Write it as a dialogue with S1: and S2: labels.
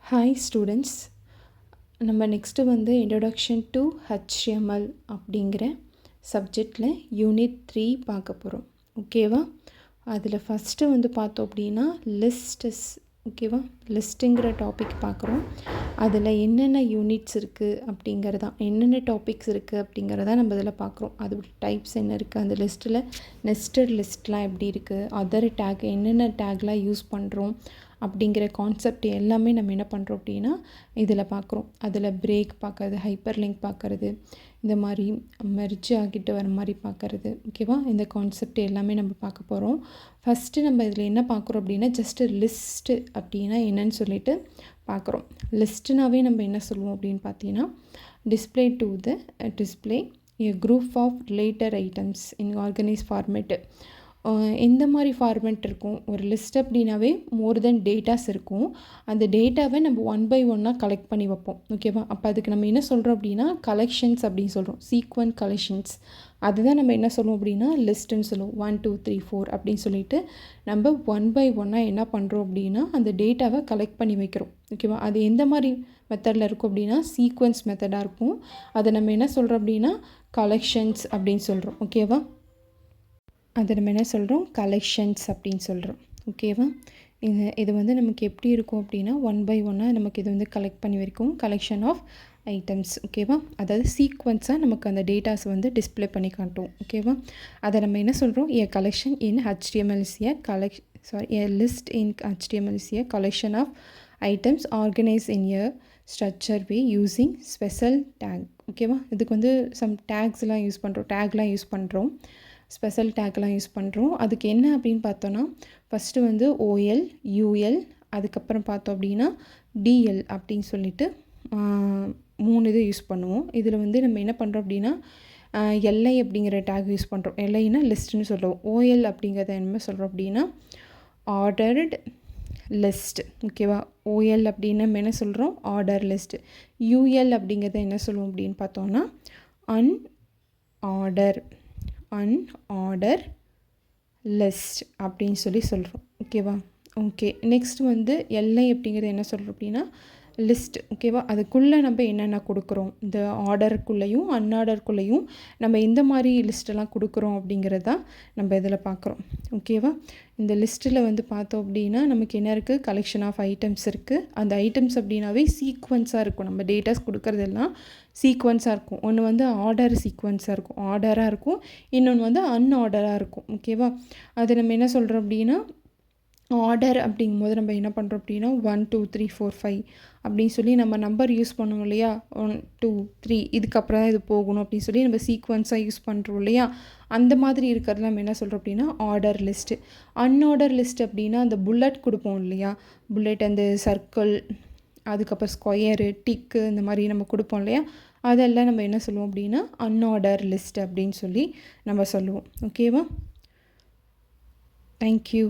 S1: Hi students, நம்ம next வந்து introduction to HTML அப்படிங்கிற சப்ஜெக்டில் யூனிட் 3 பார்க்க போகிறோம். ஓகேவா? அதில் ஃபஸ்ட்டு வந்து பார்த்தோம் அப்படின்னா லிஸ்டஸ். ஓகேவா? லிஸ்ட்டுங்கிற டாபிக் பார்க்குறோம். அதில் என்னென்ன யூனிட்ஸ் இருக்குது அப்படிங்கிறதான், என்னென்ன டாபிக்ஸ் இருக்குது அப்படிங்கிறதான் நம்ம இதில் பார்க்குறோம். அதோட டைப்ஸ் என்ன இருக்குது, அந்த லிஸ்ட்டில் நெஸ்டட் லிஸ்ட்லாம் எப்படி இருக்குது, அதர் டேக் என்னென்ன டேக்லாம் யூஸ் பண்ணுறோம் அப்படிங்கிற கான்செப்ட் எல்லாமே நம்ம என்ன பண்ணுறோம் அப்படின்னா இதில் பார்க்குறோம். அதில் பிரேக் பார்க்கறது, ஹைப்பர் லிங்க் பார்க்குறது, இந்த மாதிரி மெர்ஜ் ஆகிட்டு வர மாதிரி பார்க்குறது. ஓகேவா? இந்த கான்செப்ட் எல்லாமே நம்ம பார்க்க போகிறோம். ஃபஸ்ட்டு நம்ம இதில் என்ன பார்க்குறோம் அப்படின்னா ஜஸ்ட்டு லிஸ்ட்டு அப்படின்னா என்னன்னு சொல்லிட்டு பார்க்குறோம். லிஸ்ட்டுனாவே நம்ம என்ன சொல்லுவோம் அப்படின்னு பார்த்தீங்கன்னா display to the display a group of related items in organized format. எந்த மாதிரி ஃபார்மேட் இருக்கும், ஒரு லிஸ்ட் அப்படின்னாவே மோர் தென் டேட்டாஸ் இருக்கும். அந்த டேட்டாவை நம்ம ஒன் பை ஒன்னாக கலெக்ட் பண்ணி வைப்போம். ஓகேவா? அப்போ அதுக்கு நம்ம என்ன சொல்கிறோம் அப்படின்னா கலெக்ஷன்ஸ் அப்படின்னு சொல்கிறோம். சீக்வன்ஸ் கலெக்ஷன்ஸ் அதுதான் நம்ம என்ன சொல்லுவோம் அப்படின்னா லிஸ்ட்டுன்னு சொல்லுவோம். 1 2 3 4 அப்படின்னு சொல்லிட்டு நம்ம ஒன் பை ஒன்னாக என்ன பண்ணுறோம் அப்படின்னா அந்த டேட்டாவை கலெக்ட் பண்ணி வைக்கிறோம். ஓகேவா? அது எந்த மாதிரி மெத்தடில் இருக்கும் அப்படின்னா சீக்வன்ஸ் மெத்தடாக இருக்கும். அதை நம்ம என்ன சொல்கிறோம் அப்படின்னா கலெக்ஷன்ஸ் அப்படின்னு சொல்கிறோம். ஓகேவா? அதை நம்ம என்ன சொல்கிறோம் கலெக்ஷன்ஸ் அப்படின்னு சொல்கிறோம். ஓகேவா? இது வந்து நமக்கு எப்படி இருக்கும் அப்படின்னா ஒன் பை ஒன்னாக நமக்கு இது வந்து கலெக்ட் பண்ணி வைக்கும். Collection of items. ஓகேவா? அதாவது சீக்வன்ஸாக நமக்கு அந்த டேட்டாஸ் வந்து டிஸ்பிளே பண்ணி காட்டும். ஓகேவா? அதை நம்ம என்ன சொல்கிறோம் a collection in HTML is a list in HTML is a collection of items organized in a structured way using special tag. ஓகேவா? இதுக்கு வந்து சம் டேக்ஸ்லாம் யூஸ் பண்ணுறோம், டேக்லாம் யூஸ் பண்ணுறோம், ஸ்பெஷல் டேக்லாம் யூஸ் பண்ணுறோம். அதுக்கு என்ன அப்படின்னு பார்த்தோன்னா ஃபஸ்ட்டு வந்து OL UL அதுக்கப்புறம் பார்த்தோம் அப்படின்னா DL அப்படின்னு சொல்லிட்டு 3 இது யூஸ் பண்ணுவோம். இதில் வந்து நம்ம என்ன பண்ணுறோம் அப்படின்னா LI அப்படிங்கிற டேக் யூஸ் பண்ணுறோம். LIனா லிஸ்ட்டுன்னு சொல்லுவோம். OL அப்படிங்கிறத என்ன சொல்கிறோம் அப்படின்னா ஆர்டர்டு லிஸ்ட். ஓகேவா? OL அப்படின்னு நம்ம என்ன சொல்கிறோம் ஆர்டர் லிஸ்ட். UL அப்படிங்கிறத என்ன சொல்லுவோம் அப்படின்னு பார்த்தோன்னா அன்ஆர்டர் லிஸ்ட் அப்படின்னு சொல்கிறோம். ஓகேவா? ஓகே, நெக்ஸ்ட் வந்து LI அப்படிங்கிறது என்ன சொல்கிறோம் அப்படின்னா லிஸ்ட். ஓகேவா? அதுக்குள்ளே நம்ம என்னென்ன கொடுக்குறோம், இந்த ஆர்டருக்குள்ளேயும் அன்ஆர்டருக்குள்ளேயும் நம்ம எந்த மாதிரி லிஸ்ட்டெல்லாம் கொடுக்குறோம் அப்படிங்கிறது தான் நம்ம இதில் பார்க்குறோம். ஓகேவா? இந்த லிஸ்ட்டில் வந்து பார்த்தோம் அப்படின்னா நமக்கு என்ன இருக்குது கலெக்ஷன் ஆஃப் ஐட்டம்ஸ் இருக்குது. அந்த ஐட்டம்ஸ் அப்படின்னாவே சீக்வன்ஸாக இருக்கும். நம்ம டேட்டாஸ் கொடுக்குறதெல்லாம் சீக்வன்ஸாக இருக்கும். ஒன்று வந்து ஆர்டர் சீக்வன்ஸாக இருக்கும், ஆர்டராக இருக்கும். இன்னொன்று வந்து அன்ஆர்டராக இருக்கும். ஓகேவா? அது நம்ம என்ன சொல்கிறோம் அப்படின்னா ஆர்டர் அப்படிங்கும்போது நம்ம என்ன பண்ணுறோம் அப்படின்னா 1 2 3 4 5 அப்படின்னு சொல்லி நம்ம நம்பர் யூஸ் பண்ணுவோம் இல்லையா, 1 2 3 இதுக்கப்புறம் தான் இது போகணும் அப்படின்னு சொல்லி நம்ம சீக்வன்ஸாக யூஸ் பண்ணுறோம் இல்லையா, அந்த மாதிரி இருக்கிறது நம்ம என்ன சொல்கிறோம் அப்படின்னா ஆர்டர் லிஸ்ட்டு. அன்ஆர்டர் லிஸ்ட் அப்படின்னா அந்த புல்லட் கொடுப்போம் இல்லையா, புல்லட் அந்த சர்க்கிள் அதுக்கப்புறம் ஸ்கொயரு டிக்கு இந்த மாதிரி நம்ம கொடுப்போம் இல்லையா, அதெல்லாம் நம்ம என்ன சொல்லுவோம் அப்படின்னா அன்ஆர்டர் லிஸ்ட் அப்படின்னு சொல்லி நம்ம சொல்லுவோம். ஓகேவா? தேங்க்யூ.